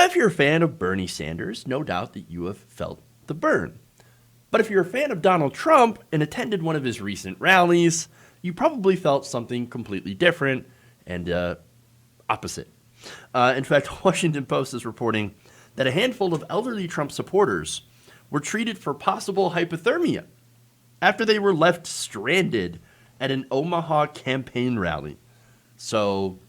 Now, if you're a fan of Bernie Sanders, no doubt that you have felt the burn. But if you're a fan of Donald Trump and attended one of his recent rallies, you probably felt something completely different and opposite. In fact, Washington Post is reporting that a handful of elderly Trump supporters were treated for possible hypothermia after they were left stranded at an Omaha campaign rally. So,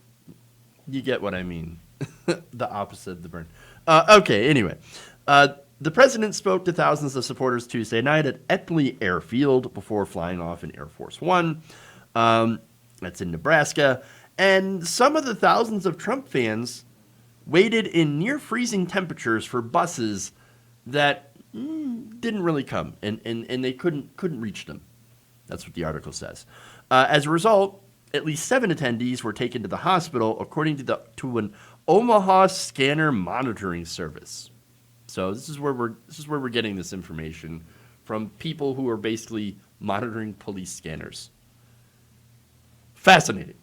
you get what I mean. The opposite of the burn. Okay, anyway. The president spoke to thousands of supporters Tuesday night at Eppley Airfield before flying off in Air Force One. That's in Nebraska. And some of the thousands of Trump fans waited in near freezing temperatures for buses that didn't really come, and they couldn't reach them. That's what the article says. As a result, at least 7 attendees were taken to the hospital, according to an Omaha scanner monitoring service. So this is where we're getting this information from people who are basically monitoring police scanners. Fascinating.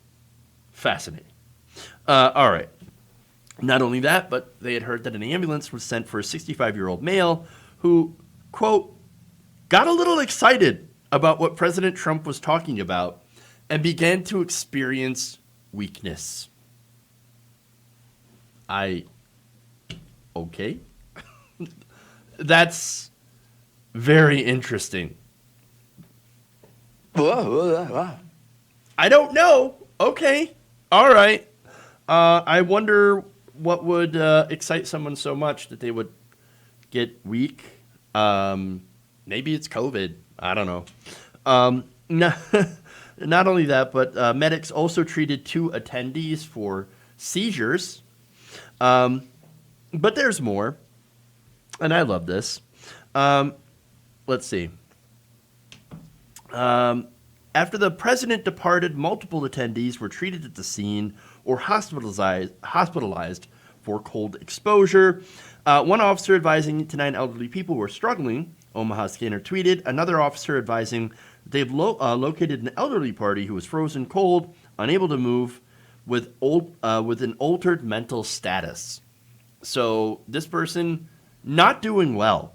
All right. Not only that, but they had heard that an ambulance was sent for a 65-year-old male who, quote, got a little excited about what President Trump was talking about and began to experience weakness. Okay. That's very interesting. I don't know. Okay. All right. I wonder what would excite someone so much that they would get weak. Maybe it's COVID. I don't know. Not only that, but medics also treated 2 attendees for seizures. But there's more. And I love this. Let's see. After the president departed, multiple attendees were treated at the scene or hospitalized for cold exposure. One officer advising to 9 elderly people who were struggling, Omaha Scanner tweeted. Another officer advising they've located an elderly party who was frozen cold, unable to move, with an altered mental status. So this person not doing well.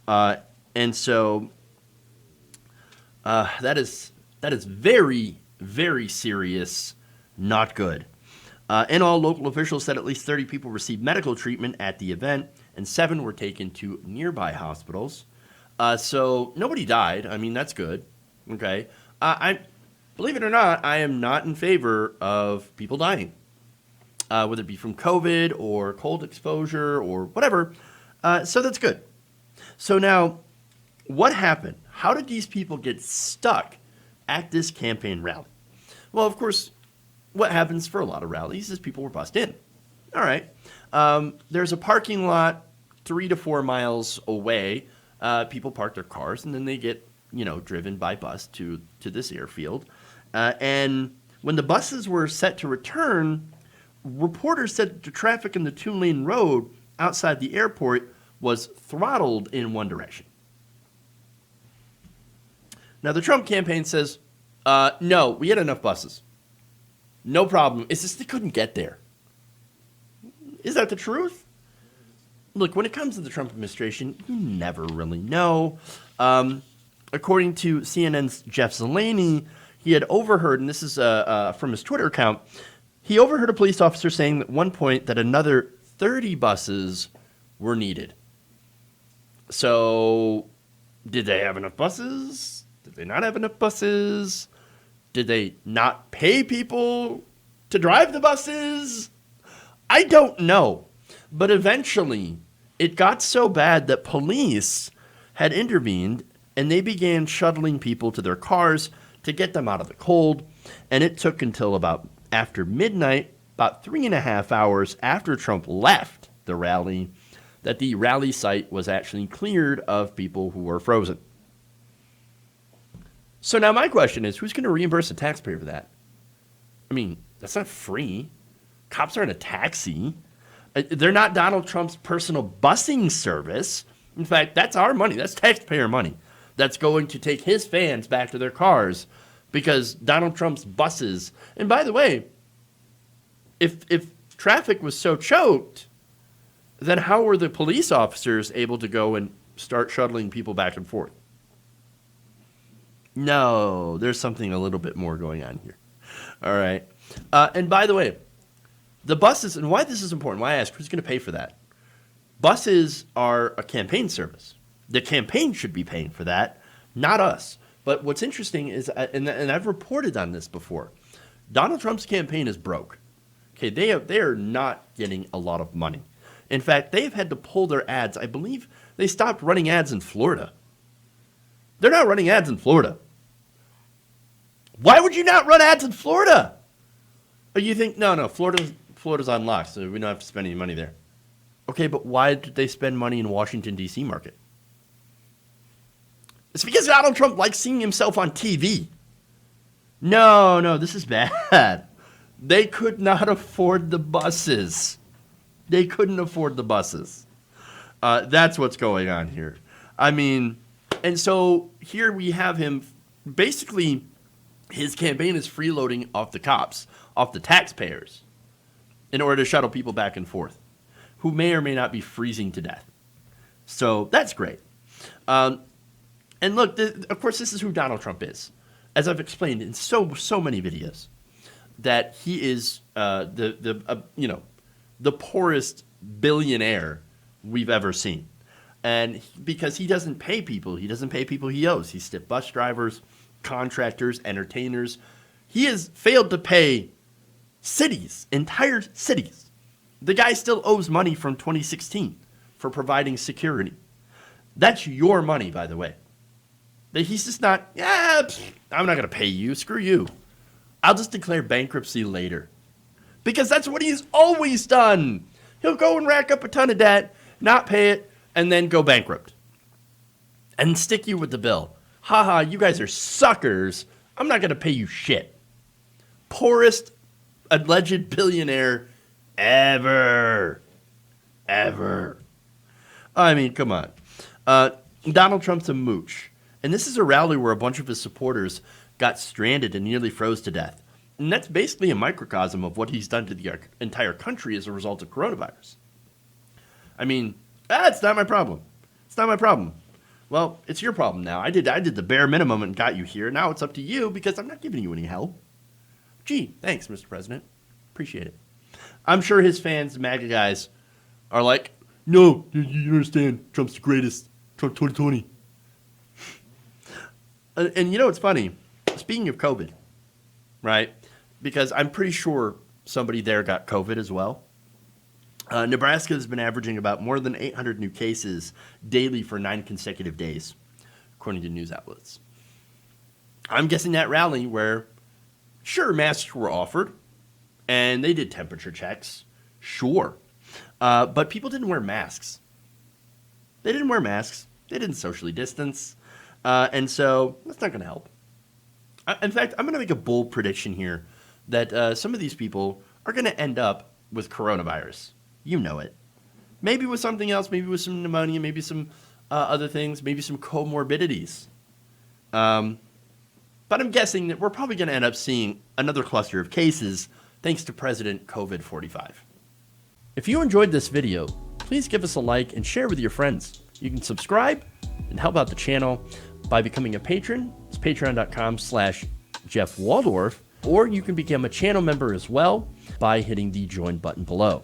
And so that is very, very serious, not good. In all, local officials said at least 30 people received medical treatment at the event, and 7 were taken to nearby hospitals. So nobody died. I mean, that's good. Okay. Believe it or not, I am not in favor of people dying, whether it be from COVID or cold exposure or whatever. So that's good. So now, what happened? How did these people get stuck at this campaign rally? Well, of course, what happens for a lot of rallies is people were bussed in. All right. There's a parking lot 3 to 4 miles away. People park their cars, and then they get, driven by bus to this airfield. And when the buses were set to return, reporters said the traffic in the 2-lane road outside the airport was throttled in one direction. Now, the Trump campaign says, no, we had enough buses. No problem. It's just they couldn't get there. Is that the truth? Look, when it comes to the Trump administration, you never really know. According to CNN's Jeff Zeleny, he had overheard, and this is from his Twitter account, he overheard a police officer saying at one point that another 30 buses were needed. So, did they have enough buses? Did they not have enough buses? Did they not pay people to drive the buses? I don't know. But eventually, it got so bad that police had intervened, and they began shuttling people to their cars to get them out of the cold. And it took until about after midnight, about 3.5 hours after Trump left the rally, that the rally site was actually cleared of people who were frozen. So now my question is, who's going to reimburse the taxpayer for that? I mean, that's not free. Cops aren't a taxi. They're not Donald Trump's personal busing service. In fact, that's our money. That's taxpayer money. That's going to take his fans back to their cars because Donald Trump's buses. And by the way, if traffic was so choked, then how were the police officers able to go and start shuttling people back and forth? No, there's something a little bit more going on here. All right. And by the way, the buses, and why this is important, why I ask, who's going to pay for that? Buses are a campaign service. The campaign should be paying for that, not us. But what's interesting is, and I've reported on this before, Donald Trump's campaign is broke. Okay, they are not getting a lot of money. In fact, they've had to pull their ads. I believe they stopped running ads in Florida. They're not running ads in Florida. Why would you not run ads in Florida? Or you think, no, Florida's on lock, so we don't have to spend any money there. Okay, but why did they spend money in Washington, D.C. market? It's because Donald Trump likes seeing himself on TV. No, this is bad. They could not afford the buses. They couldn't afford the buses. That's what's going on here. I mean, and so here we have him, basically, his campaign is freeloading off the cops, off the taxpayers, in order to shuttle people back and forth, who may or may not be freezing to death. So that's great. And look, of course, this is who Donald Trump is. As I've explained in so many videos, that he is the poorest billionaire we've ever seen. And because he doesn't pay people he owes. He's stiff bus drivers, contractors, entertainers. He has failed to pay cities, entire cities. The guy still owes money from 2016 for providing security. That's your money, by the way. He's just not, I'm not going to pay you. Screw you. I'll just declare bankruptcy later. Because that's what he's always done. He'll go and rack up a ton of debt, not pay it, and then go bankrupt. And stick you with the bill. Haha, you guys are suckers. I'm not going to pay you shit. Poorest alleged billionaire ever. I mean, come on. Donald Trump's a mooch. And this is a rally where a bunch of his supporters got stranded and nearly froze to death. And that's basically a microcosm of what he's done to the entire country as a result of coronavirus. I mean, it's not my problem. It's not my problem. Well, it's your problem now. I did the bare minimum and got you here. Now it's up to you because I'm not giving you any help. Gee, thanks, Mr. President. Appreciate it. I'm sure his fans, the MAGA guys, are like, no, you understand. Trump's the greatest. Trump 2020. And you know what's funny? Speaking of COVID, right? Because I'm pretty sure somebody there got COVID as well. Nebraska has been averaging about more than 800 new cases daily for 9 consecutive days, according to news outlets. I'm guessing that rally where, sure, masks were offered, and they did temperature checks, sure. But people didn't wear masks. They didn't wear masks. They didn't socially distance. And so that's not going to help. In fact, I'm going to make a bold prediction here that some of these people are going to end up with coronavirus. You know it. Maybe with something else, maybe with some pneumonia, maybe some other things, maybe some comorbidities. But I'm guessing that we're probably going to end up seeing another cluster of cases thanks to President COVID-45. If you enjoyed this video, please give us a like and share with your friends. You can subscribe and help out the channel by becoming a patron. It's patreon.com/Jeff Waldorf, or you can become a channel member as well by hitting the join button below.